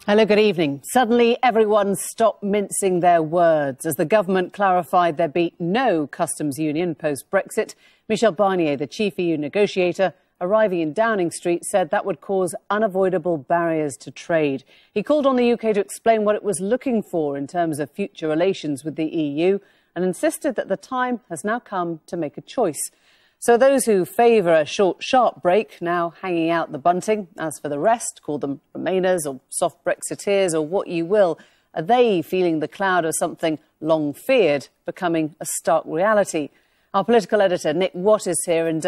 Hello, good evening. Suddenly, everyone stopped mincing their words as the government clarified there'd be no customs union post-Brexit. Michel Barnier, the chief EU negotiator, arriving in Downing Street, said that would cause unavoidable barriers to trade. He called on the UK to explain what it was looking for in terms of future relations with the EU and insisted that the time has now come to make a choice. So those who favour a short, sharp break now hanging out the bunting. As for the rest, call them Remainers or soft Brexiteers or what you will, are they feeling the cloud of something long feared becoming a stark reality? Our political editor, Nick Watt, is here and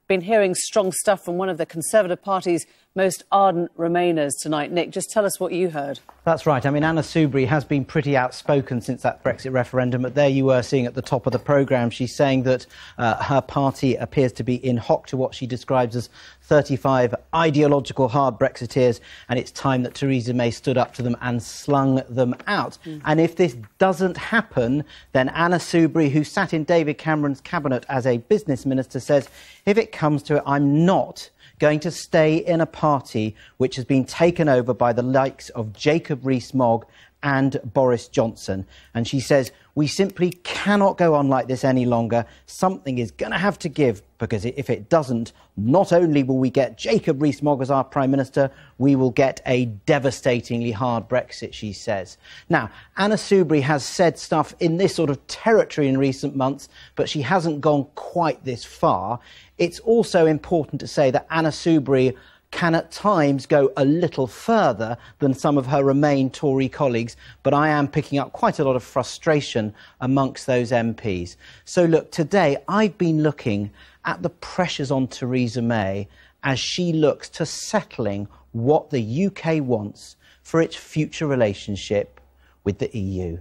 been hearing strong stuff from one of the Conservative Party's most ardent Remainers tonight. Nick, just tell us what you heard. That's right. I mean, Anna Soubry has been pretty outspoken since that Brexit referendum, but there you were seeing at the top of the programme, she's saying that her party appears to be in hock to what she describes as 35 ideological hard Brexiteers, and it's time that Theresa May stood up to them and slung them out. And if this doesn't happen, then Anna Soubry, who sat in David Cameron's cabinet as a business minister, says, if it comes to it, I'm not going to stay in a party which has been taken over by the likes of Jacob Rees-Mogg and Boris Johnson. And she says, we simply cannot go on like this any longer. Something is going to have to give, because if it doesn't, not only will we get Jacob Rees-Mogg as our Prime Minister, we will get a devastatingly hard Brexit, she says. Now, Anna Soubry has said stuff in this sort of territory in recent months, but she hasn't gone quite this far. It's also important to say that Anna Soubry can at times go a little further than some of her Remain Tory colleagues, but I am picking up quite a lot of frustration amongst those MPs. So look, today I've been looking at the pressures on Theresa May as she looks to settling what the UK wants for its future relationship with the EU.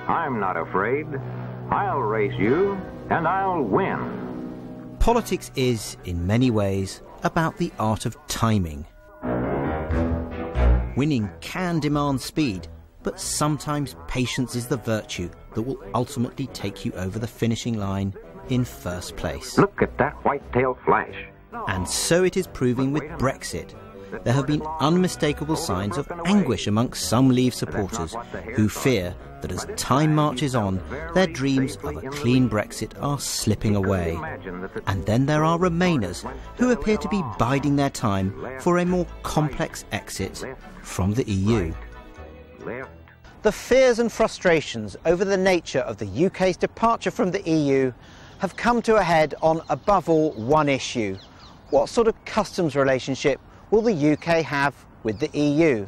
I'm not afraid. I'll race you and I'll win. Politics is, in many ways, about the art of timing. Winning can demand speed, but sometimes patience is the virtue that will ultimately take you over the finishing line in first place. Look at that white-tailed flash. And so it is proving with Brexit. There have been unmistakable signs of anguish amongst some Leave supporters who fear that as time marches on, their dreams of a clean Brexit are slipping away. And then there are Remainers who appear to be biding their time for a more complex exit from the EU. The fears and frustrations over the nature of the UK's departure from the EU have come to a head on, above all, one issue. What sort of customs relationship will the UK have with the EU?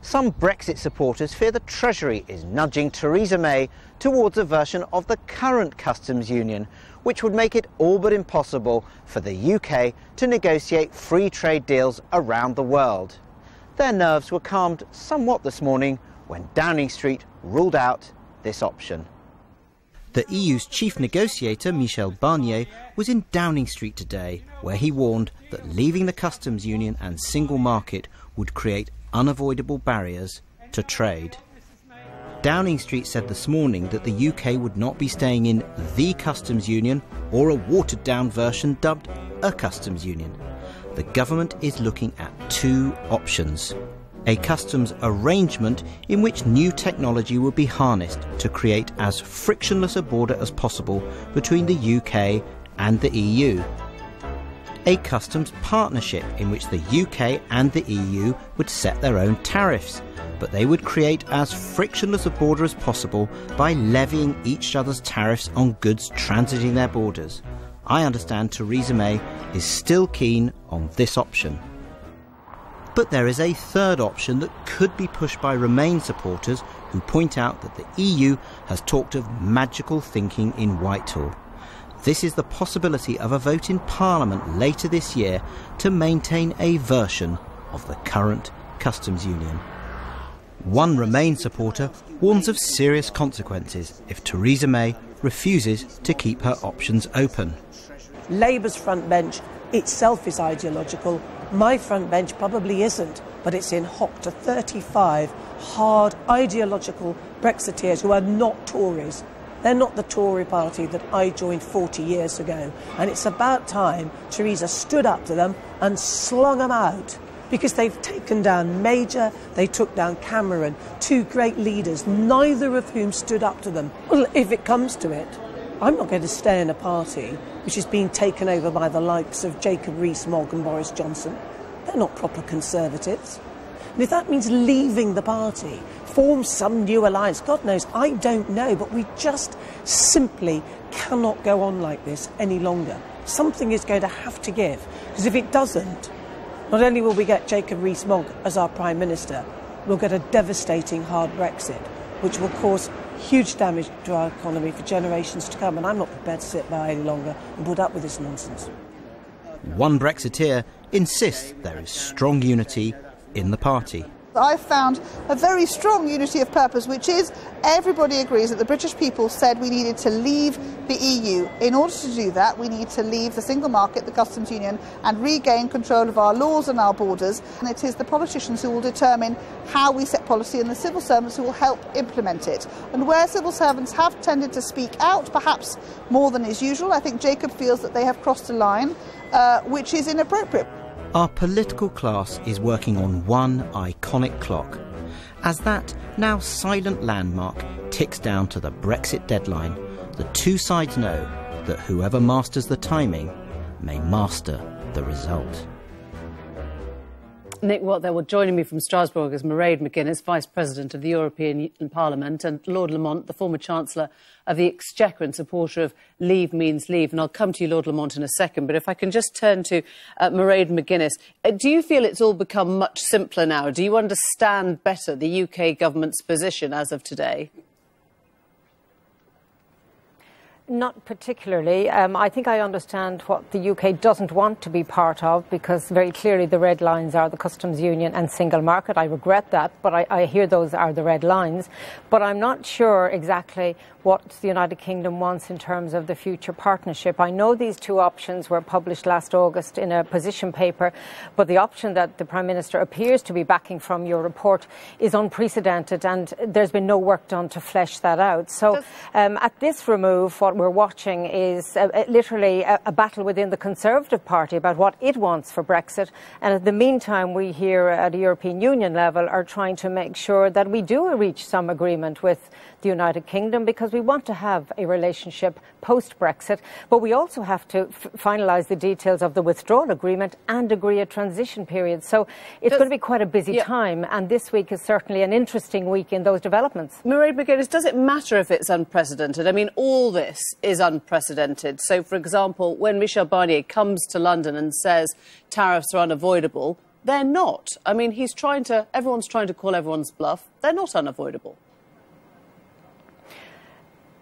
Some Brexit supporters fear the Treasury is nudging Theresa May towards a version of the current customs union, which would make it all but impossible for the UK to negotiate free trade deals around the world. Their nerves were calmed somewhat this morning when Downing Street ruled out this option. The EU's chief negotiator, Michel Barnier, was in Downing Street today, where he warned that leaving the customs union and single market would create unavoidable barriers to trade. Downing Street said this morning that the UK would not be staying in the customs union or a watered-down version dubbed a customs union. The government is looking at two options. A customs arrangement in which new technology would be harnessed to create as frictionless a border as possible between the UK and the EU. A customs partnership in which the UK and the EU would set their own tariffs, but they would create as frictionless a border as possible by levying each other's tariffs on goods transiting their borders. I understand Theresa May is still keen on this option. But there is a third option that could be pushed by Remain supporters who point out that the EU has talked of magical thinking in Whitehall. This is the possibility of a vote in Parliament later this year to maintain a version of the current customs union. One Remain supporter warns of serious consequences if Theresa May refuses to keep her options open. Labour's front bench itself is ideological. My front bench probably isn't, but it's in hock to 35 hard ideological Brexiteers who are not Tories. They're not the Tory party that I joined 40 years ago. And it's about time Theresa stood up to them and slung them out. because they've taken down Major, they took down Cameron, two great leaders, neither of whom stood up to them. Well, if it comes to it, I'm not going to stay in a party which is being taken over by the likes of Jacob Rees-Mogg and Boris Johnson. They're not proper Conservatives. And if that means leaving the party, form some new alliance, God knows, I don't know, but we just simply cannot go on like this any longer. Something is going to have to give, because if it doesn't, not only will we get Jacob Rees-Mogg as our Prime Minister, we'll get a devastating hard Brexit, which will cause huge damage to our economy for generations to come, and I'm not prepared to sit by any longer and put up with this nonsense. One Brexiteer insists there is strong unity in the party. I've found a very strong unity of purpose, which is everybody agrees that the British people said we needed to leave the EU. In order to do that, we need to leave the single market, the customs union, and regain control of our laws and our borders. And it is the politicians who will determine how we set policy and the civil servants who will help implement it. And where civil servants have tended to speak out, perhaps more than is usual, I think Jacob feels that they have crossed a line which is inappropriate. Our political class is working on one iconic clock. As that now silent landmark ticks down to the Brexit deadline, the two sides know that whoever masters the timing may master the result. Nick Watt there. Well, joining me from Strasbourg is Mairead McGuinness, Vice President of the European Parliament, and Lord Lamont, the former Chancellor of the Exchequer and supporter of Leave Means Leave. And I'll come to you, Lord Lamont, in a second. But if I can just turn to Mairead McGuinness, do you feel it's all become much simpler now? Do you understand better the UK government's position as of today? Not particularly. I think I understand what the UK doesn't want to be part of, because very clearly the red lines are the customs union and single market. I regret that, but I hear those are the red lines. But I'm not sure exactly what the United Kingdom wants in terms of the future partnership. I know these two options were published last August in a position paper, but the option that the Prime Minister appears to be backing from your report is unprecedented, and there's been no work done to flesh that out. So at this remove, what we're watching is literally a battle within the Conservative Party about what it wants for Brexit. And in the meantime, we here at the European Union level are trying to make sure that we do reach some agreement with the United Kingdom, because we want to have a relationship post-Brexit, but we also have to finalise the details of the withdrawal agreement and agree a transition period. So it's going to be quite a busy time, and this week is certainly an interesting week in those developments. Mairead McGuinness, does it matter if it's unprecedented? I mean, all this is unprecedented. So, for example, when Michel Barnier comes to London and says tariffs are unavoidable, they're not. I mean, everyone's trying to call everyone's bluff. They're not unavoidable.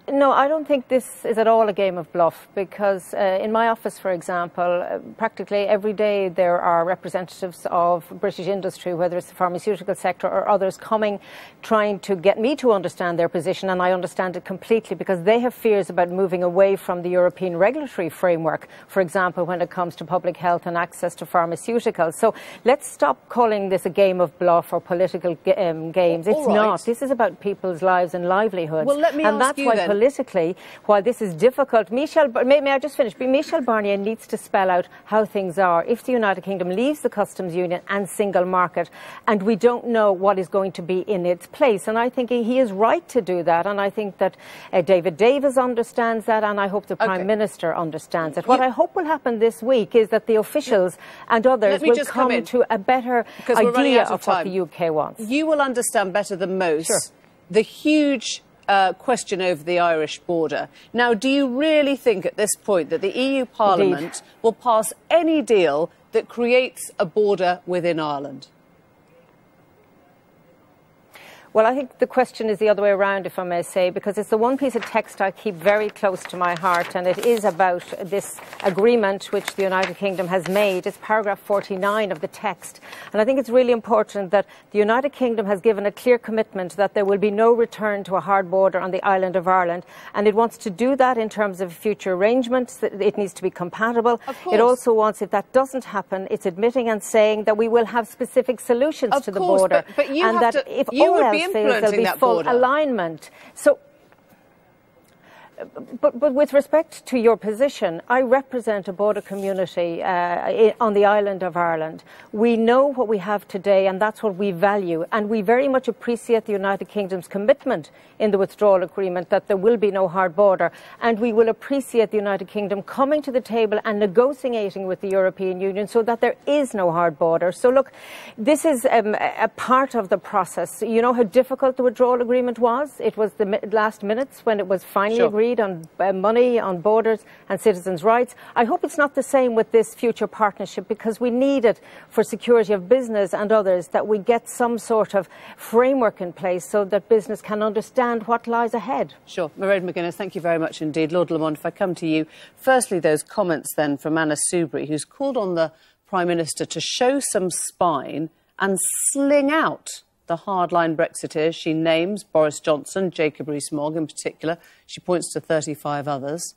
No, I don't think this is at all a game of bluff, because in my office, for example, practically every day there are representatives of British industry, whether it's the pharmaceutical sector or others, coming, trying to get me to understand their position, and I understand it completely, because they have fears about moving away from the European regulatory framework, for example, when it comes to public health and access to pharmaceuticals. So let's stop calling this a game of bluff or political games. It's not. This is about people's lives and livelihoods. Well, let me ask you then. Politically, while this is difficult, may I just finish? Michel Barnier needs to spell out how things are if the United Kingdom leaves the customs union and single market, and we don't know what is going to be in its place. And I think he is right to do that, and I think that David Davis understands that, and I hope the Prime Minister understands it. What I hope will happen this week is that the officials and others will come to a better idea of what the UK wants. You will understand better than most the huge question over the Irish border. Now, do you really think at this point that the EU Parliament will pass any deal that creates a border within Ireland? Well, I think the question is the other way around, if I may say, because it's the one piece of text I keep very close to my heart, and it is about this agreement which the United Kingdom has made. It's paragraph 49 of the text. And I think it's really important that the United Kingdom has given a clear commitment that there will be no return to a hard border on the island of Ireland. And it wants to do that in terms of future arrangements. It needs to be compatible. It also wants, if that doesn't happen, it's admitting and saying that we will have specific solutions to the border. But you have to, if all else fails, there'll be full alignment. So But with respect to your position, I represent a border community on the island of Ireland. We know what we have today, and that's what we value. And we very much appreciate the United Kingdom's commitment in the withdrawal agreement that there will be no hard border. And we will appreciate the United Kingdom coming to the table and negotiating with the European Union so that there is no hard border. So look, this is a part of the process. You know how difficult the withdrawal agreement was? It was the last minutes when it was finally agreed on money, on borders and citizens' rights. I hope it's not the same with this future partnership, because we need it for security of business and others, that we get some sort of framework in place so that business can understand what lies ahead. Sure. Mairead McGuinness, thank you very much indeed. Lord Lamont, if I come to you, firstly, those comments then from Anna Soubry, who's called on the Prime Minister to show some spine and sling out the hardline Brexiteers. She names Boris Johnson, Jacob Rees-Mogg in particular. She points to 35 others.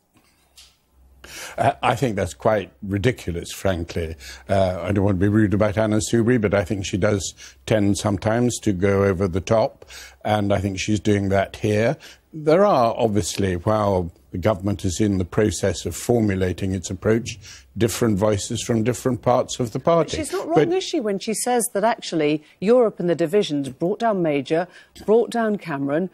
I think that's quite ridiculous, frankly. I don't want to be rude about Anna Soubry, but I think she does tend sometimes to go over the top, and I think she's doing that here. There are, obviously, while the government is in the process of formulating its approach, different voices from different parts of the party. She's not wrong, is she, when she says that actually Europe and the divisions brought down Major, brought down Cameron,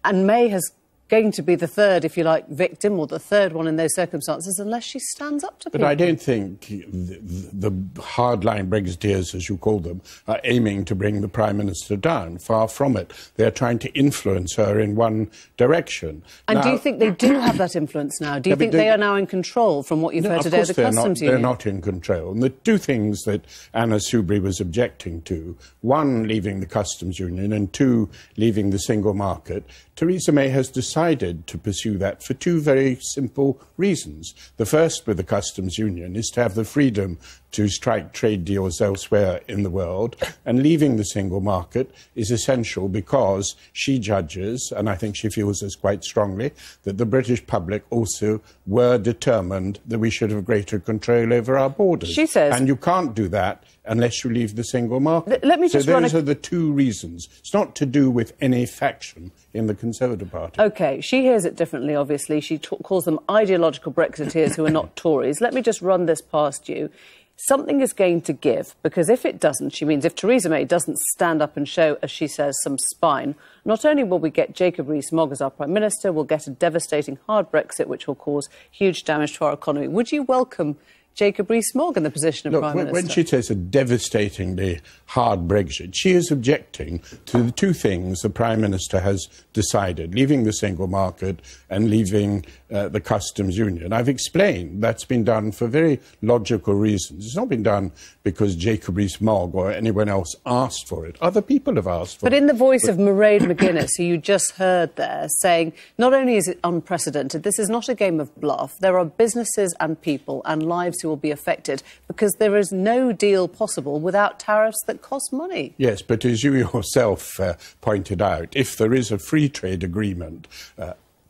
and May has going to be the third, if you like, victim, or the third one in those circumstances, unless she stands up to people. But I don't think the hardline Brexiteers, as you call them, are aiming to bring the Prime Minister down. Far from it. They're trying to influence her in one direction. And now, do you think they do have that influence now? Do you think they are now in control from what you've heard today of the Customs Union? They're not in control. And the two things that Anna Soubry was objecting to, one, leaving the Customs Union, and two, leaving the single market, Theresa May has decided to pursue that for two very simple reasons. The first, with the Customs Union, is to have the freedom to strike trade deals elsewhere in the world, and leaving the single market is essential because she judges, and I think she feels this quite strongly, that the British public also were determined that we should have greater control over our borders. She says... And you can't do that unless you leave the single market. Let me just so those are the two reasons. It's not to do with any faction in the Conservative Party. OK, she hears it differently, obviously. She calls them ideological Brexiteers who are not Tories. Let me just run this past you. Something is going to give, because if it doesn't, she means if Theresa May doesn't stand up and show, as she says, some spine, not only will we get Jacob Rees-Mogg as our Prime Minister, we'll get a devastating hard Brexit, which will cause huge damage to our economy. Would you welcome Jacob Rees-Mogg in the position of Prime Minister? When she says a devastatingly hard Brexit, she is objecting to the two things the Prime Minister has decided, leaving the single market and leaving the Customs Union. I've explained that's been done for very logical reasons. It's not been done because Jacob Rees-Mogg or anyone else asked for it. Other people have asked for it. But in the voice of Mairead McGuinness, who you just heard there, saying not only is it unprecedented, this is not a game of bluff. There are businesses and people and lives who will be affected because there is no deal possible without tariffs that cost money. Yes, but as you yourself pointed out, if there is a free trade agreement,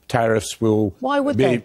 tariffs will... Why would they?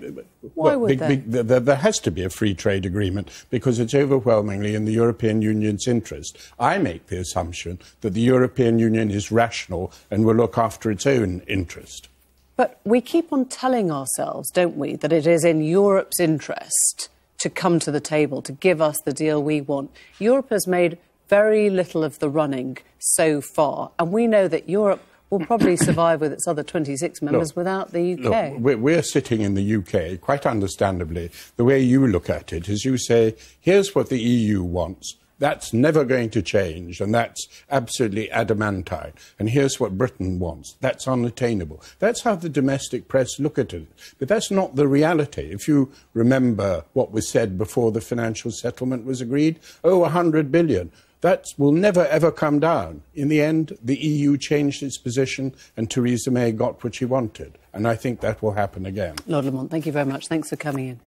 Why would they? There has to be a free trade agreement because it's overwhelmingly in the European Union's interest. I make the assumption that the European Union is rational and will look after its own interest. But we keep on telling ourselves, don't we, that it is in Europe's interest to come to the table, to give us the deal we want. Europe has made very little of the running so far, and we know that Europe will probably survive with its other 26 members without the UK. Look, we're sitting in the UK, quite understandably. The way you look at it is you say, here's what the EU wants. That's never going to change, and that's absolutely adamantine. And here's what Britain wants. That's unattainable. That's how the domestic press look at it. But that's not the reality. If you remember what was said before the financial settlement was agreed, 100 billion. That will never, ever come down. In the end, the EU changed its position and Theresa May got what she wanted. And I think that will happen again. Lord Lamont, thank you very much. Thanks for coming in.